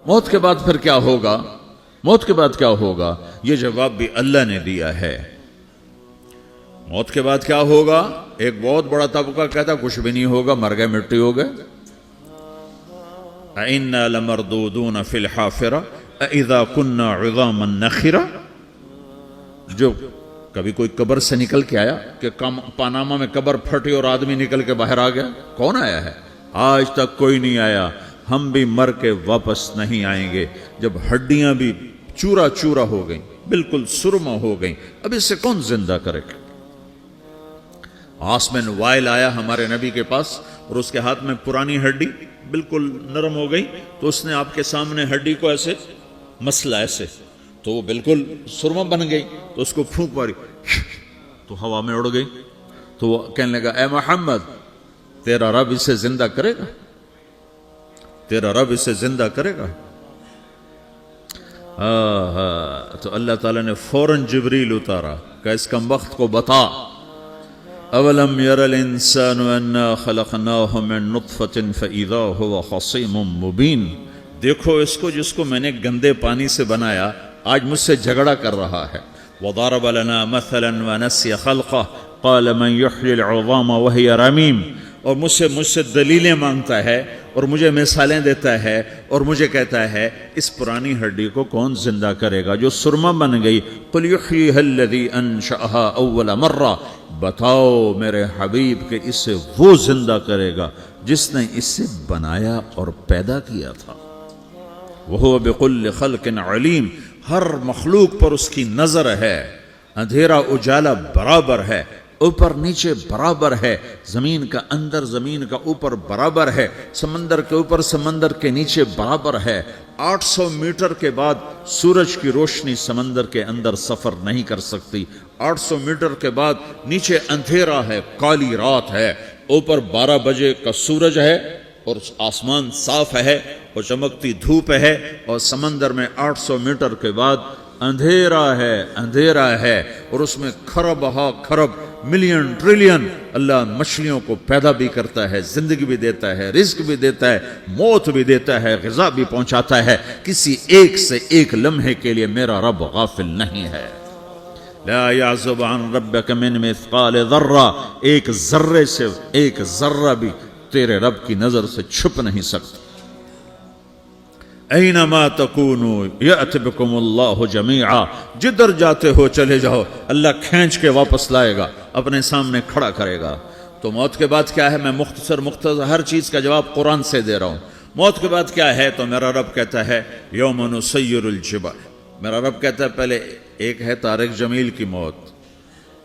موت کے بعد پھر کیا ہوگا؟ موت کے بعد کیا ہوگا؟ یہ جواب بھی اللہ نے دیا ہے۔ موت کے بعد کیا ہوگا؟ ایک بہت بڑا طبقہ کہتا کچھ بھی نہیں ہوگا، مر گئے، مٹی ہو گئے۔ اِنَّا لَمَرْدُودُونَ فِي الْحَافِرَةِ اِذَا كُنَّا عِظَامًا نَخِرَةً۔ جو کبھی کوئی قبر سے نکل کے آیا کہ پاناما میں قبر پھٹی اور آدمی نکل کے باہر آ گیا؟ کون آیا ہے؟ آج تک کوئی نہیں آیا۔ ہم بھی مر کے واپس نہیں آئیں گے۔ جب ہڈیاں بھی چورا چورا ہو گئیں، بالکل سرما ہو گئیں، اب اس سے کون زندہ کرے گا؟ آسمن وائل آیا ہمارے نبی کے پاس اور اس کے ہاتھ میں پرانی ہڈی بالکل نرم ہو گئی، تو اس نے آپ کے سامنے ہڈی کو ایسے مسلا، ایسے، تو وہ بالکل سرما بن گئی، تو اس کو پھونک ماری تو ہوا میں اڑ گئی۔ تو وہ کہنے لگا اے محمد، تیرا رب اسے زندہ کرے گا؟ تیرا رب اسے زندہ کرے گا؟ تو اللہ تعالیٰ نے فوراً جبریل اتارا کہ اس کم وقت کو بتا، اولم یر الانسان انا خلقناہ من نطفۃ فاذا هو خصیم مبین۔ دیکھو اس کو جس کو میں نے گندے پانی سے بنایا، آج مجھ سے جھگڑا کر رہا ہے۔ وضرب لنا مثلا ونسی خلقہ قال من یحیی العظام وہی رمیم۔ اور مجھ سے دلیلیں مانگتا ہے اور مجھے مثالیں دیتا ہے اور مجھے کہتا ہے اس پرانی ہڈی کو کون زندہ کرے گا جو سرما بن گئی؟ قل یحییھا الذی انشأھا اول مرہ۔ بتاؤ میرے حبیب کہ اسے وہ زندہ کرے گا جس نے اسے بنایا اور پیدا کیا تھا۔ وہو بکل خلق علیم۔ ہر مخلوق پر اس کی نظر ہے، اندھیرا اجالا برابر ہے، اوپر نیچے برابر ہے، زمین کا اندر زمین کا اوپر برابر ہے، سمندر کے اوپر سمندر کے نیچے برابر ہے۔ 800 میٹر کے بعد سورج کی روشنی سمندر کے اندر سفر نہیں کر سکتی۔ 800 میٹر کے بعد نیچے اندھیرا ہے، کالی رات ہے، اوپر 12 بجے کا سورج ہے اور آسمان صاف ہے اور چمکتی دھوپ ہے، اور سمندر میں 800 میٹر کے بعد اندھیرا ہے اور اس میں کھرب ہا کھرب ملین ٹریلین اللہ مچھلیوں کو پیدا بھی کرتا ہے، زندگی بھی دیتا ہے، رزق بھی دیتا ہے، موت بھی دیتا ہے، غذا بھی پہنچاتا ہے۔ کسی ایک سے ایک لمحے کے لیے میرا رب غافل نہیں ہے۔ لا يعزب عن ربك من مثقال ذرہ، ایک ذرے سے ایک ذرہ بھی تیرے رب کی نظر سے چھپ نہیں سکتا۔ اینما تکونوا یأت بکم اللہ جمیعا، جدھر جاتے ہو چلے جاؤ، اللہ کھینچ کے واپس لائے گا، اپنے سامنے کھڑا کرے گا۔ تو موت کے بعد کیا ہے؟ میں مختصر ہر چیز کا جواب قرآن سے دے رہا ہوں۔ موت کے بعد کیا ہے؟ تو میرا رب کہتا ہے یوم نسیر الجبال۔ میرا رب کہتا ہے پہلے ایک ہے طارق جمیل کی موت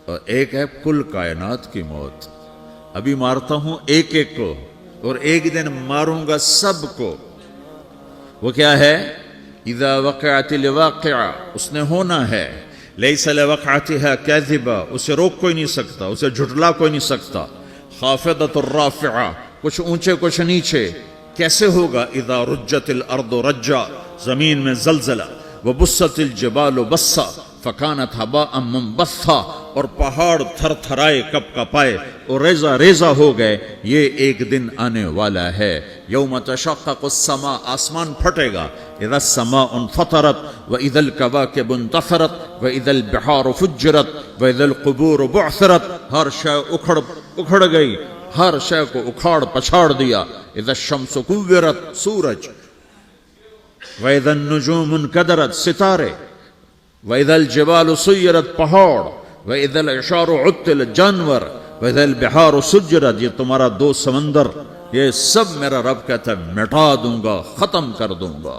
اور ایک ہے کل کائنات کی موت۔ ابھی مارتا ہوں ایک ایک کو اور ایک دن ماروں گا سب کو۔ وہ کیا ہے؟ اذا وقعت الواقعہ، اس نے ہونا ہے۔ لیس لوقعتها کاذبہ، اسے روک کوئی نہیں سکتا، اسے جھٹلا کوئی نہیں سکتا۔ خافضۃ الرافعہ، کچھ اونچے کچھ نیچے۔ کیسے ہوگا؟ اذا رجت الارض رجا، زمین میں زلزلہ۔ وبست الجبال بسا فکانت ہباء منبثا، اور پہاڑ تھر تھرائے کپ کپائے اور ریزہ ریزہ ہو گئے۔ یہ ایک دن آنے والا ہے۔ یوم تشقق السماء، آسمان پھٹے گا۔ اذا السماء انفطرت واذا الكواكب انتثرت واذا البحار فجرت واذا القبور بعثرت، ہر شے اکھڑ گئی، ہر شے کو اکھاڑ پچھاڑ دیا۔ اذا الشمس کورت، سورج۔ واذا النجوم انکدرت، ستارے۔ وَإِذَا الْجِبَالُ سُيِّرَتْ، پہاڑ۔ وَإِذَا الْعِشَارُ عُطِّلَتْ، جانور۔ وَإِذَا الْبِحَارُ سُجِّرَتْ، یہ تمہارا دو سمندر، یہ سب میرا رب کہتا ہے مٹا دوں گا، ختم کر دوں گا،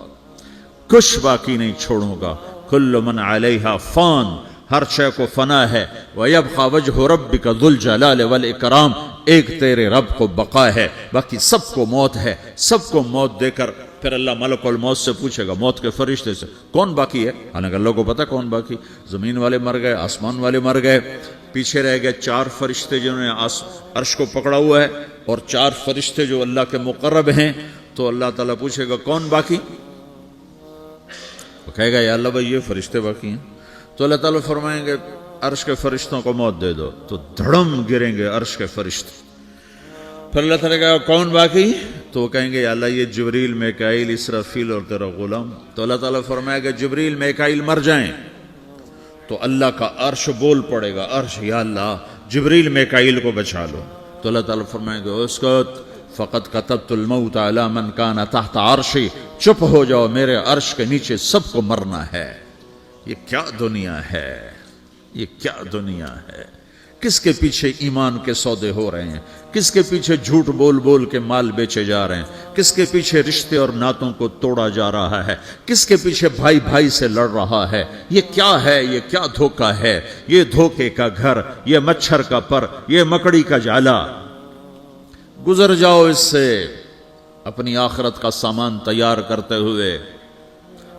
کچھ باقی نہیں چھوڑوں گا۔ كُلُّ مَنْ عَلَيْهَا فان، ہر شے کو فنا ہے۔ وَيَبْقَى وَجْهُ رَبِّكَ ذُو الْجَلَالِ وَالْإِكْرَامِ، ایک تیرے رب کو بقا ہے، باقی سب کو موت ہے۔ سب کو موت دے کر پھر اللہ ملک الموت سے پوچھے گا، موت کے فرشتے سے، کون باقی ہے؟ حالانکہ اللہ کو پتہ کون باقی۔ زمین والے مر گئے، آسمان والے مر گئے، پیچھے رہ گئے 4 فرشتے جنہوں نے عرش کو پکڑا ہوا ہے، اور 4 فرشتے جو اللہ کے مقرب ہیں۔ تو اللہ تعالیٰ پوچھے گا کون باقی؟ وہ کہے گا یا اللہ بھائی یہ فرشتے باقی ہیں۔ تو اللہ تعالیٰ فرمائیں گے عرش کے فرشتوں کو موت دے دو، تو دھڑم گریں گے عرش کے فرشتے۔ پھر اللہ تعالیٰ کہا کون باقی؟ تو وہ کہیں گے یا اللہ یہ جبریل میکائیل اسرافیل اور تیرا غلام. تو اللہ تعالیٰ فرمائے گا جبریل میکائیل مر جائیں تو اللہ کا عرش بول پڑے گا, عرش یا اللہ جبریل میکائیل کو بچا لو. تو اللہ تعالیٰ فرمائے گا اسکت فقط کتبت الموت علی من کان تحت عرشی, چپ ہو جاؤ میرے عرش کے نیچے سب کو مرنا ہے. یہ کیا دنیا ہے, یہ کیا دنیا ہے. کس کے پیچھے ایمان کے سودے ہو رہے ہیں, کس کے پیچھے جھوٹ بول بول کے مال بیچے جا رہے ہیں, کس کے پیچھے رشتے اور ناتوں کو توڑا جا رہا ہے, کس کے پیچھے بھائی بھائی سے لڑ رہا ہے. یہ کیا ہے, یہ کیا دھوکہ ہے, یہ دھوکے کا گھر, یہ مچھر کا پر, یہ مکڑی کا جالا. گزر جاؤ اس سے اپنی آخرت کا سامان تیار کرتے ہوئے.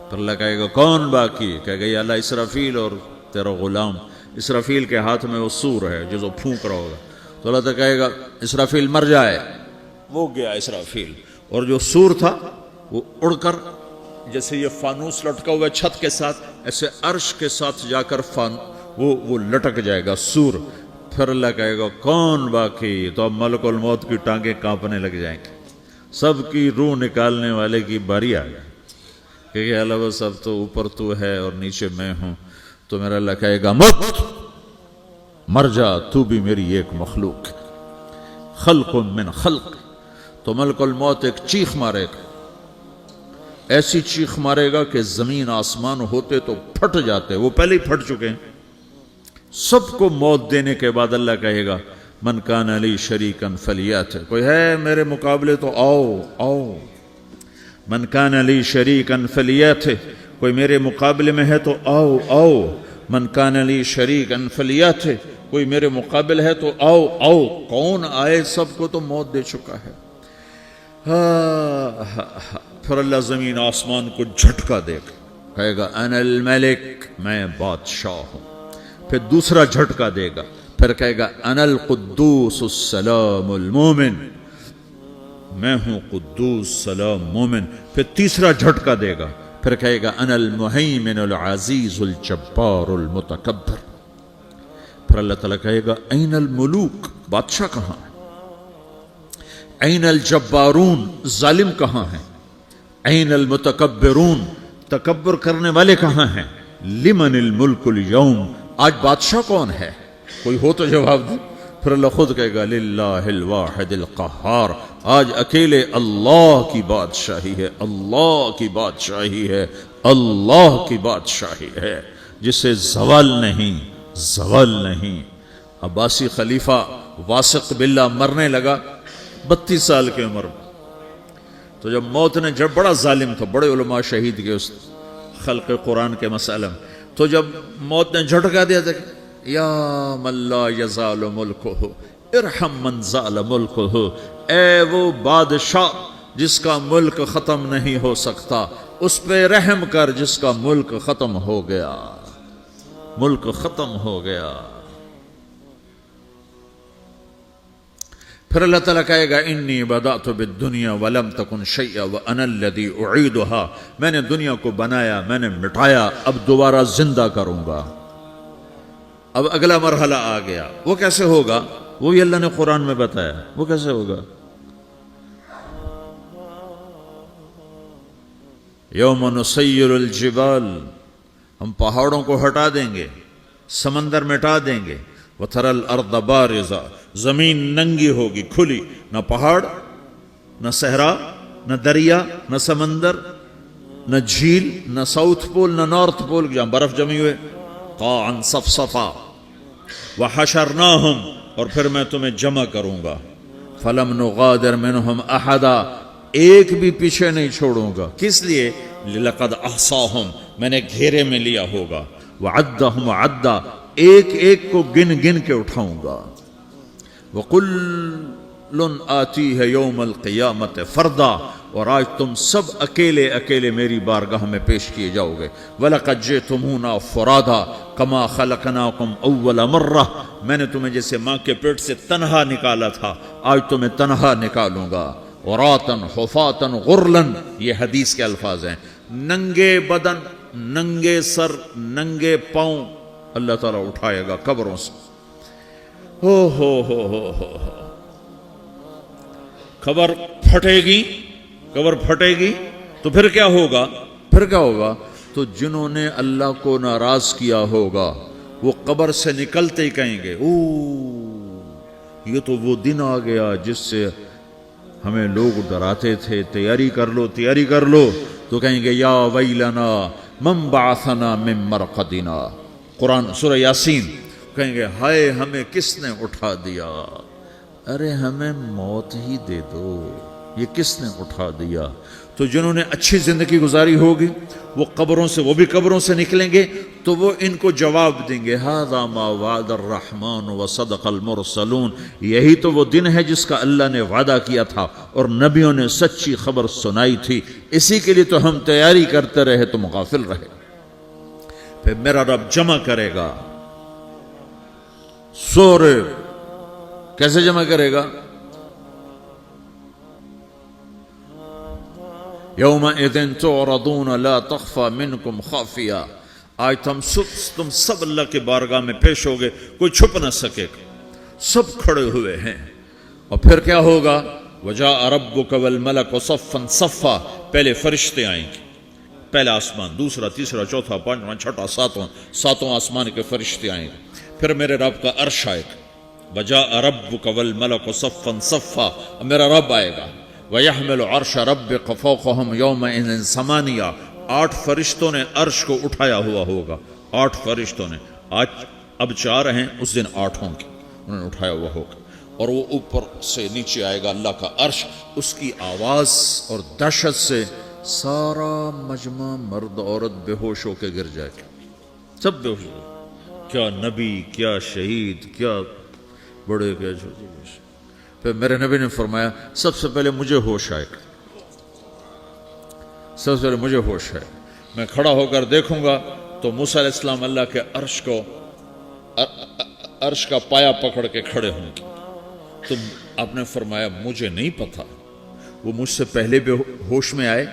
پھر اللہ کہے گا کون باقی, کہے گا یا اللہ اسرافیل اور تیرا غلام. اسرافیل کے ہاتھ میں وہ سور ہے جو پھونک رہا ہوگا. تو اللہ تعالیٰ کہے گا اسرافیل مر جائے, وہ گیا اسرافیل. اور جو سور تھا وہ اڑ کر جیسے یہ فانوس لٹکا ہوا چھت کے ساتھ ایسے عرش کے ساتھ جا کر وہ لٹک جائے گا سور. پھر اللہ کہے گا کون باقی. تو اب ملک الموت کی ٹانگیں کانپنے لگ جائیں گی, سب کی روح نکالنے والے کی باری آ گئی کہ اللہ بس اب تو اوپر تو ہے اور نیچے میں ہوں. تو میرا اللہ کہے گا موت مر جا, تو بھی میری ایک مخلوق, خلق من خلق. تو ملک الموت ایک چیخ مارے گا, ایسی چیخ مارے گا کہ زمین آسمان ہوتے تو پھٹ جاتے, وہ پہلے ہی پھٹ چکے ہیں. سب کو موت دینے کے بعد اللہ کہے گا من کان علی شریکن فلیات, کوئی ہے میرے مقابلے تو آؤ آؤ. من کان علی شریکن فلیات, کوئی میرے مقابلے میں ہے تو آؤ آؤ. من کان علی شریکن فلیات, کوئی میرے مقابل ہے تو آؤ آؤ. کون آئے, سب کو تو موت دے چکا ہے. پھر اللہ زمین آسمان کو جھٹکا دے گا, کہے گا انا الملک, میں بادشاہ ہوں. پھر دوسرا جھٹکا دے گا, پھر کہے گا انا القدوس السلام المومن, میں ہوں قدوس سلام مومن. پھر تیسرا جھٹکا دے گا, پھر کہے گا انا المہیمن العزیز الجبار المتکبر. پھر اللہ تعالیٰ کہے گا این الملوک, بادشاہ کہاں ہے؟ این الجبارون, ظالم کہاں ہیں؟ این المتکبرون, تکبر کرنے والے کہاں ہیں؟ لمن الملک اليوم, آج بادشاہ کون ہے؟ کوئی ہو تو جواب دے. پھر اللہ خود کہے گا للہ الواحد القہار, آج اکیلے اللہ کی بادشاہی ہے, اللہ کی بادشاہی ہے, اللہ کی بادشاہی ہے جسے زوال نہیں, زوال نہیں. عباسی خلیفہ واسق باللہ مرنے لگا 32 سال کی عمر میں. تو جب موت نے, جب بڑا ظالم تھا, بڑے علماء شہید کے اس خلق قرآن کے مسئلہ میں, تو جب موت نے جھٹکا دیا تھا یا من لا یزال ملکہ ارحم من زال ملکہ, اے وہ بادشاہ جس کا ملک ختم نہیں ہو سکتا, اس پہ رحم کر جس کا ملک ختم ہو گیا, ملک ختم ہو گیا. پھر اللہ تعالیٰ کہے گا انی بدأت بالدنیا ولم تکن شیئا وانا الذی اعیدها, میں نے دنیا کو بنایا, میں نے مٹایا, اب دوبارہ زندہ کروں گا. اب اگلا مرحلہ آ گیا, وہ کیسے ہوگا؟ وہ بھی اللہ نے قرآن میں بتایا. وہ کیسے ہوگا؟ یوم نسیر الجبال, ہم پہاڑوں کو ہٹا دیں گے, سمندر مٹا دیں گے. وتری الارض بارزا, زمین ننگی ہوگی, کھلی, نہ پہاڑ, نہ صحرا, نہ دریا, نہ سمندر, نہ جھیل, نہ ساؤتھ پول, نہ نارتھ پول جہاں برف جمی ہوئے. قاعا صفصفا وحشرناہم, اور پھر میں تمہیں جمع کروں گا. فلم نغادر منہم احدا, ایک بھی پیچھے نہیں چھوڑوں گا. کس لیے؟ لقد احصاہم, میں نے گھیرے میں لیا ہوگا. وعدہم عدا, ایک ایک کو گن گن کے اٹھاؤں گا. وَقُلٌ آتِيهَ يَوْمَ الْقِيَامَةِ فَرْدًا, اور آج تم سب اکیلے اکیلے میری بارگاہ میں پیش کیے جاؤ گے. وَلَقَدْ جِئْتُمُونَا فُرَادًا كَمَا خَلَقْنَاكُمْ أَوَّلَ مَرَّةٍ, میں نے تمہیں جیسے ماں کے پیٹ سے تنہا نکالا تھا, آج تمہیں تنہا نکالوں گا. عُرَاةً حُفَاةً غُرْلًا, یہ حدیث کے الفاظ ہیں. ننگے بدن, ننگے سر, ننگے پاؤں اللہ تعالیٰ اٹھائے گا قبروں سے. ہو. خبر پھٹے گی، قبر پھٹے گی تو پھر کیا ہوگا؟ پھر کیا ہوگا؟ تو جنہوں نے اللہ کو ناراض کیا ہوگا وہ قبر سے نکلتے ہی کہیں گے او یہ تو وہ دن آ گیا جس سے ہمیں لوگ ڈراتے تھے، تیاری کر لو تیاری کر لو. تو کہیں گے یا ویلنا من بعثنا من مرقدنا، قرآن سورہ یاسین. کہیں گے ہائے ہمیں کس نے اٹھا دیا، ارے ہمیں موت ہی دے دو، یہ کس نے اٹھا دیا. تو جنہوں نے اچھی زندگی گزاری ہوگی وہ قبروں سے، وہ بھی قبروں سے نکلیں گے تو وہ ان کو جواب دیں گے ھذا ما وعد الرحمن وصدق المرسلون، یہی تو وہ دن ہے جس کا اللہ نے وعدہ کیا تھا اور نبیوں نے سچی خبر سنائی تھی، اسی کے لیے تو ہم تیاری کرتے رہے تم غافل رہے. پھر میرا رب جمع کرے گا سورے، کیسے جمع کرے گا؟ یومئذ تعرضون لا تخفى منکم خافیہ، آج تم سب اللہ کے بارگاہ میں پیش ہوگے، کوئی چھپ نہ سکے گا، سب کھڑے ہوئے ہیں. اور پھر کیا ہوگا؟ وجاء ربک والملک صفا صفا، پہلے فرشتے آئیں گے، پہلا آسمان، دوسرا، تیسرا، چوتھا، پانچواں، چھٹا، ساتواں آسمان کے فرشتے آئیں گے. پھر میرے رب کا عرش آئے گا، وجاء ربک والملک صفا صفا، میرا رب آئے گا. وَيَحْمِلُ عَرْشَ رَبِّكَ فَوْقَهُمْ يَوْمَئِذٍ ثَمَانِيَةٌ، 8 فرشتوں نے عرش کو اٹھایا ہوا ہوگا، 8 فرشتوں نے، آج اب 4 ہیں، اس دن 8 ہوں گے، انہوں نے اٹھایا ہوا ہوگا. اور وہ اوپر سے نیچے آئے گا اللہ کا عرش، اس کی آواز اور دہشت سے سارا مجمع مرد عورت بے ہوش ہو کے گر جائے گا، سب بے ہوش ہو، کیا نبی، کیا شہید، کیا بڑے، کیا چھوٹے. پھر میرے نبی نے فرمایا سب سے پہلے مجھے ہوش آئے گا، سب سے پہلے مجھے ہوش ہے، میں کھڑا ہو کر دیکھوں گا تو موسیٰ علیہ السلام اللہ کے عرش کا پایا پکڑ کے کھڑے ہوں گے. تو آپ نے فرمایا مجھے نہیں پتا وہ مجھ سے پہلے بے ہوش میں آئے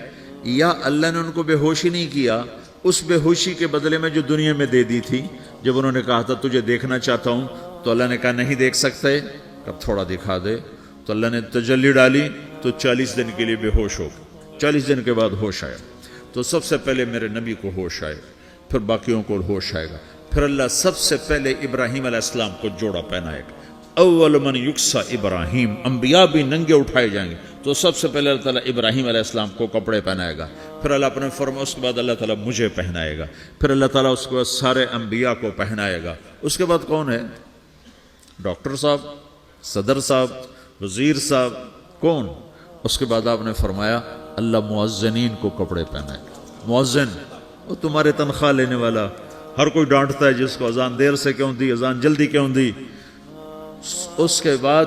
یا اللہ نے ان کو بے ہوشی نہیں کیا، اس بے ہوشی کے بدلے میں جو دنیا میں دے دی تھی، جب انہوں نے کہا تھا تجھے دیکھنا چاہتا ہوں تو اللہ نے کہا نہیں دیکھ سکتے، کب تھوڑا دکھا دے، تو اللہ نے تجلی ڈالی تو 40 دن کے لیے بے ہوش ہو گئے، 40 دن کے بعد ہوش آیا. تو سب سے پہلے میرے نبی کو ہوش آئے، پھر باقیوں کو ہوش آئے گا. پھر اللہ سب سے پہلے ابراہیم علیہ السلام کو جوڑا پہنائے گا. اول من یکسا ابراہیم، انبیاء بھی ننگے اٹھائے جائیں گے تو سب سے پہلے اللہ تعالیٰ ابراہیم علیہ السلام کو کپڑے پہنائے گا. پھر اللہ اپنے فرما، اس کے بعد اللہ تعالیٰ مجھے پہنائے گا. پھر اللہ تعالیٰ اس کے بعد سارے انبیاء کو پہنائے گا. اس کے بعد کون ہے؟ ڈاکٹر صاحب، صدر صاحب، وزیر صاحب، کون؟ اس کے بعد آپ نے فرمایا اللہ مؤذنین کو کپڑے پہنائے گا. مؤذن وہ تمہارے تنخواہ لینے والا، ہر کوئی ڈانٹتا ہے جس کو اذان دیر سے کیوں دی، اذان جلدی کیوں دی. اس کے بعد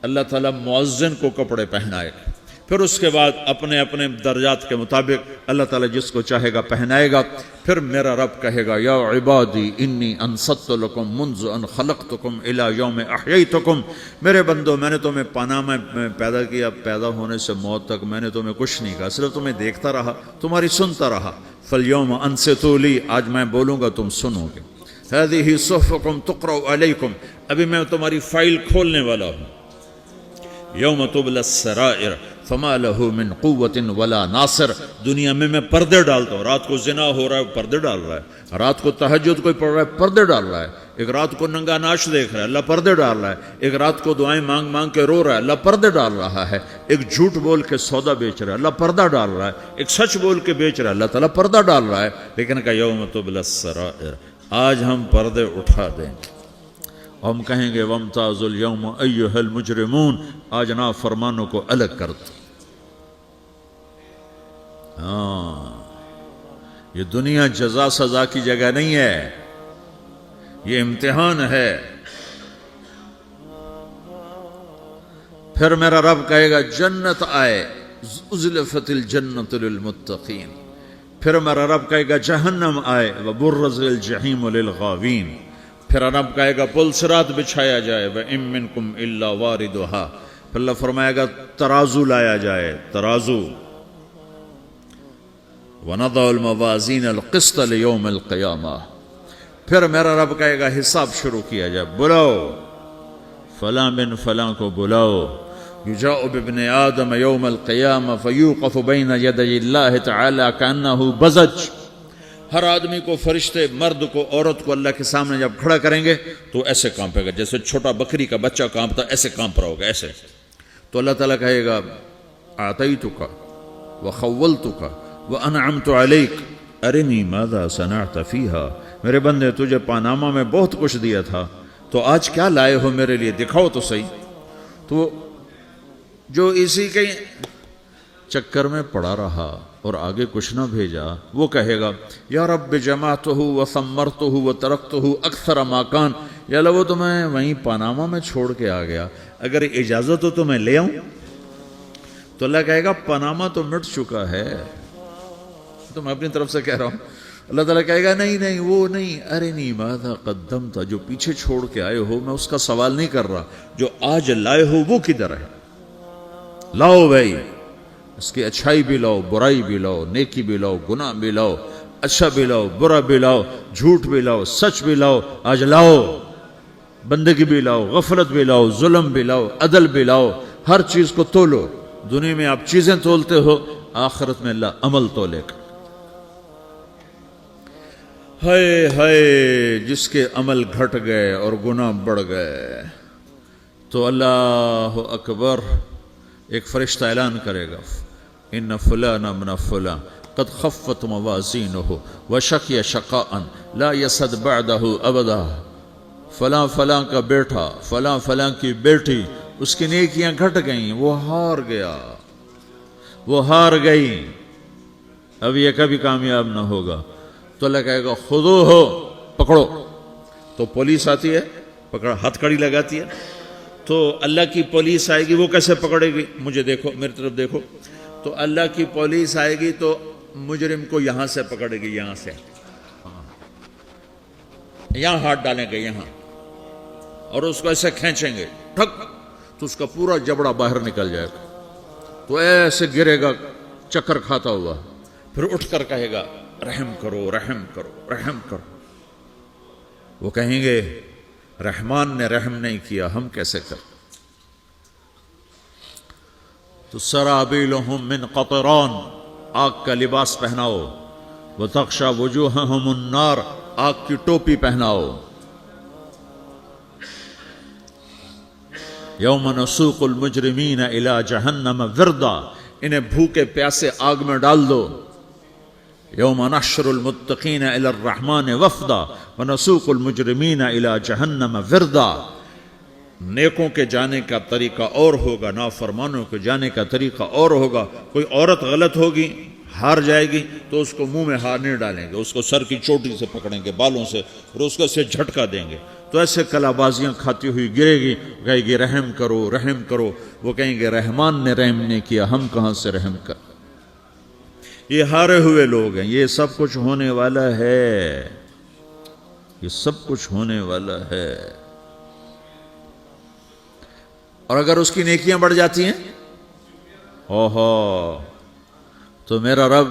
اللہ تعالیٰ مؤذن کو کپڑے پہنائے گا. پھر اس کے بعد اپنے اپنے درجات کے مطابق اللہ تعالیٰ جس کو چاہے گا پہنائے گا. پھر میرا رب کہے گا یا عبادی انی انصت لکم منذ ان خلقتکم الی یوم احییتکم، میرے بندو میں نے تمہیں پاناہ میں پیدا کیا، پیدا ہونے سے موت تک میں نے تمہیں کچھ نہیں کہا، صرف تمہیں دیکھتا رہا، تمہاری سنتا رہا. فالیوم انصتوا لی، آج میں بولوں گا تم سنو گے. ہذہ صحفکم تقرأ علیکم، ابھی میں تمہاری فائل کھولنے والا ہوں. یوم تبلی السرائر فما لہ من قوت ولا ناصر، دنیا میں پردے ڈالتا ہوں. رات کو زنا ہو رہا ہے پردے ڈال رہا ہے، رات کو تہجد کوئی پڑھ رہا ہے پردے ڈال رہا ہے، ایک رات کو ننگا ناچ دیکھ رہا ہے اللہ پردے ڈال رہا ہے، ایک رات کو دعائیں مانگ مانگ کے رو رہا ہے اللہ پردے ڈال رہا ہے، ایک جھوٹ بول کے سودا بیچ رہا ہے اللہ پردہ ڈال رہا ہے، ایک سچ بول کے بیچ رہا ہے اللہ تعالیٰ پردہ ڈال رہا ہے. لیکن کہ یوم تبلی السرائر، آج ہم پردے اٹھا دیں گے، ہم کہیں گے وامتازوا اليوم ایھا المجرمون، آج نافرمانوں کو الگ کر دو. یہ دنیا جزا سزا کی جگہ نہیں ہے، یہ امتحان ہے. پھر میرا رب کہے گا جنت آئے، ازلفت الجنت للمتقین. پھر میرا رب کہے گا جہنم آئے، وبرزت الجحیم للغاوین. پھر رب کہے گا پل صراط بچھایا جائے، وَإِن مِّنكُمْ إِلَّا وَارِدُهَا. پھر اللہ فرمائے گا ترازو لایا جائے، ترازو. وَنَضَعُ الْمَوَازِينَ الْقِسْطَ لِيَوْمِ الْقِيَامَةِ. پھر میرا رب کہے گا حساب شروع کیا جائے، بلاؤ فلاں بن فلاں کو بلاؤ. یجاء بابن آدم یوم القیامہ فیوقف بین یدی اللہ تعالی کأنہ بزج، ہر آدمی کو، فرشتے، مرد کو، عورت کو اللہ کے سامنے جب کھڑا کریں گے تو ایسے کانپے گا جیسے چھوٹا بکری کا بچہ کانپتا، ایسے کانپ رہا ہوگا ایسے. تو اللہ تعالیٰ کہے گا اعطیتک وخولتک وانعمت علیک ارنی ماذا صنعت فیہا، میرے بندے تجھے پاناما میں بہت کچھ دیا تھا، تو آج کیا لائے ہو میرے لیے، دکھاؤ تو صحیح. تو جو اسی کے چکر میں پڑا رہا اور آگے کچھ نہ بھیجا، وہ کہے گا یا رب جمعتہ وثمرتہ وترکتہ اکثر ما کان، یا اللہ وہ تو میں وہیں پاناما میں چھوڑ کے آ گیا، اگر اجازت ہو تو میں لے آؤں. تو اللہ کہے گا پاناما تو مٹ چکا ہے، تو میں اپنی طرف سے کہہ رہا ہوں. اللہ تعالیٰ کہے گا نہیں نہیں وہ نہیں، ارنی ماذا قدمت، جو پیچھے چھوڑ کے آئے ہو میں اس کا سوال نہیں کر رہا، جو آج لائے ہو وہ کدھر ہے، لاؤ بھائی، اس کی اچھائی بھی لاؤ، برائی بھی لاؤ، نیکی بھی لاؤ، گناہ بھی لاؤ، اچھا بھی لاؤ، برا بھی لاؤ، جھوٹ بھی لاؤ، سچ بھی لاؤ، آج لاؤ. بندگی بھی لاؤ، غفلت بھی لاؤ، ظلم بھی لاؤ، عدل بھی لاؤ، ہر چیز کو تولو. دنیا میں آپ چیزیں تولتے ہو، آخرت میں اللہ عمل تولے گا. ہائے ہائے جس کے عمل گھٹ گئے اور گناہ بڑھ گئے، تو اللہ اکبر، ایک فرشتہ اعلان کرے گا ان فلان ابن فلان قد خفت موازینہ وشقی شقاء لا یسد بعدہ ابدا، فلاں فلاں کا بیٹا، فلاں فلاں کی بیٹی، اس کی نیکیاں گھٹ گئیں، وہ ہار گیا، وہ ہار گئی، اب یہ کبھی کامیاب نہ ہوگا. تو اللہ کہے گا خودو ہو، پکڑو. تو پولیس آتی ہے، پکڑ ہتھ کڑی لگاتی ہے. تو اللہ کی پولیس آئے گی، وہ کیسے پکڑے گی، مجھے دیکھو، میری طرف دیکھو. تو اللہ کی پولیس آئے گی تو مجرم کو یہاں سے پکڑے گی، یہاں سے، یہاں ہاتھ ڈالیں گے یہاں، اور اس کو ایسے کھینچیں گے ٹھک، تو اس کا پورا جبڑا باہر نکل جائے گا. تو ایسے گرے گا چکر کھاتا ہوا، پھر اٹھ کر کہے گا رحم کرو رحم کرو رحم کرو. وہ کہیں گے رحمان نے رحم نہیں کیا، ہم کیسے کر. تو سرابیلہم من قطران، آگ کا لباس پہناؤ، وتغشی وجوہہم النار، آگ کی ٹوپی پہناؤ. یوم نسوق المجرمین الی جہنم وردا، انہیں بھوکے پیاسے آگ میں ڈال دو. یوم نحشر المتقین الی الرحمن وفدا ونسوق المجرمین الی جہنم وردا. نیکوں کے جانے کا طریقہ اور ہوگا، نافرمانوں کے جانے کا طریقہ اور ہوگا. کوئی عورت غلط ہوگی، ہار جائے گی، تو اس کو منہ میں ہار نہیں ڈالیں گے، اس کو سر کی چوٹی سے پکڑیں گے، بالوں سے، اور اس کو سے جھٹکا دیں گے. تو ایسے کلا بازیاں کھاتی ہوئی گرے گی، کہے گی رحم کرو رحم کرو. وہ کہیں گے رحمان نے رحم نہیں کیا، ہم کہاں سے رحم کر. یہ ہارے ہوئے لوگ ہیں. یہ سب کچھ ہونے والا ہے، یہ سب کچھ ہونے والا ہے. اور اگر اس کی نیکیاں بڑھ جاتی ہیں، اوہو، تو میرا رب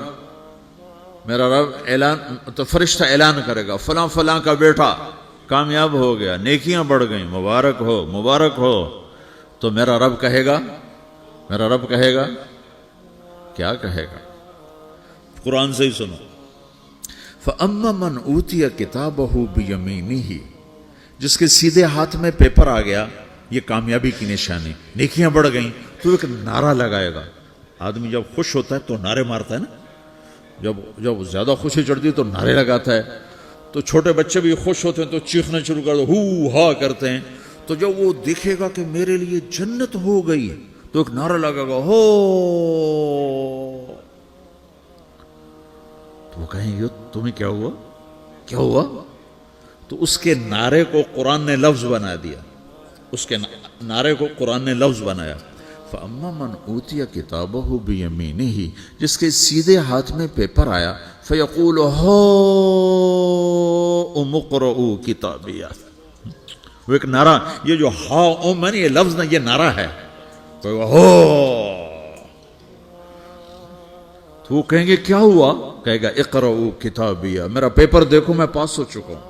اعلان، تو فرشتہ اعلان کرے گا فلاں فلاں کا بیٹا کامیاب ہو گیا، نیکیاں بڑھ گئیں، مبارک ہو مبارک ہو. تو میرا رب کہے گا کیا کہے گا، قرآن سے ہی سنو. فَأَمَّا مَنْ أُوتِيَ كِتَابَهُ بِيَمِينِهِ، جس کے سیدھے ہاتھ میں پیپر آ گیا، یہ کامیابی کی نشانی، نیکیاں بڑھ گئیں. تو ایک نعرہ لگائے گا. آدمی جب خوش ہوتا ہے تو نعرے مارتا ہے نا، جب زیادہ خوشی چڑھتی ہے تو نعرے لگاتا ہے. تو چھوٹے بچے بھی خوش ہوتے ہیں تو چیخنا شروع کر دو، ہو ہا کرتے ہیں. تو جب وہ دیکھے گا کہ میرے لیے جنت ہو گئی، تو ایک نعرہ لگے گا ہو. تو وہ کہیں گے تمہیں کیا ہوا. تو اس کے نعرے کو قرآن نے لفظ بنا دیا، اس کے نعرے کو قرآن نے لفظ بنایا. فَأَمَّا مَنْ أُوتِيَ كِتَابَهُ بِيَمِينِهِ، جس کے سیدھے ہاتھ میں پیپر آیا، فَيَقُولُ هَاؤْمُ اقْرَءُوا كِتَابِيَهْ. وہ ایک نعرہ، یہ جو ہاؤم ہے نا، یہ لفظ نہ، یہ نعرہ ہے. تو وہ کہیں گے کیا ہوا، کہے گا اقرؤوا کتابیہ، میرا پیپر دیکھو، میں پاس ہو چکا ہوں،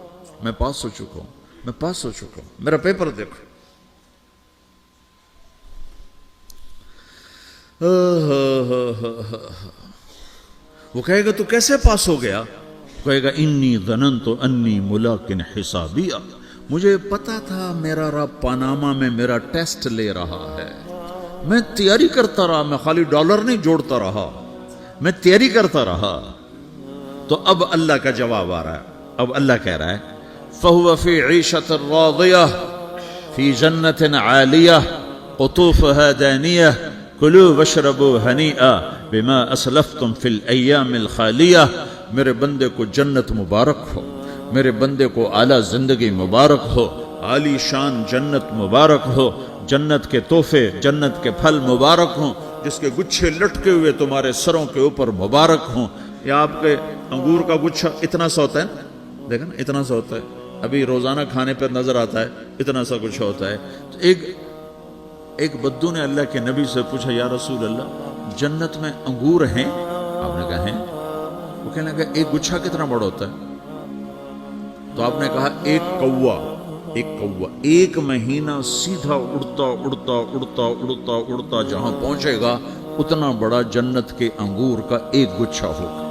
میرا پیپر دیکھو. وہ کہے گا تو کیسے پاس ہو گیا؟ کہے گا انی ظننت انی ملاقن حسابیہ، مجھے پتا تھا میرا رب پاناما میں میرا ٹیسٹ لے رہا ہے، میں تیاری کرتا رہا، میں خالی ڈالر نہیں جوڑتا رہا، میں تیاری کرتا رہا۔ تو اب اللہ کا جواب آ رہا ہے، اب اللہ کہہ رہا ہے فَهُوَ فِي عِيشَةٍ رَاضِيَةٍ فِي جَنَّةٍ عَالِيَةٍ قُطُوفُهَا دَانِيَةٌ كُلُوا وَاشْرَبُوا هَنِيئًا بِمَا أَسْلَفْتُمْ فِي الْأَيَّامِ الْخَالِيَةِ، میرے بندے کو جنت مبارک ہو، میرے بندے کو اعلیٰ زندگی مبارک ہو، عالی شان جنت مبارک ہو، جنت کے تحفے، جنت کے پھل مبارک ہوں، جس کے گچھے لٹکے ہوئے تمہارے سروں کے اوپر مبارک ہوں۔ یا آپ کے انگور کا گچھا اتنا سا ہوتا ہے نا، دیکھا نا اتنا سا ہوتا ہے، ابھی روزانہ کھانے پر نظر آتا ہے، اتنا سا کچھ ہوتا ہے۔ تو ایک بدو نے اللہ کے نبی سے پوچھا یا رسول اللہ جنت میں انگور ہیں؟ آپ نے کہا ہیں۔ وہ کہنے لگا ایک گچھا کتنا بڑا ہوتا ہے؟ تو آپ نے کہا ایک کوا ایک مہینہ سیدھا اڑتا اڑتا اڑتا اڑتا اڑتا جہاں پہنچے گا اتنا بڑا جنت کے انگور کا ایک گچھا ہوگا۔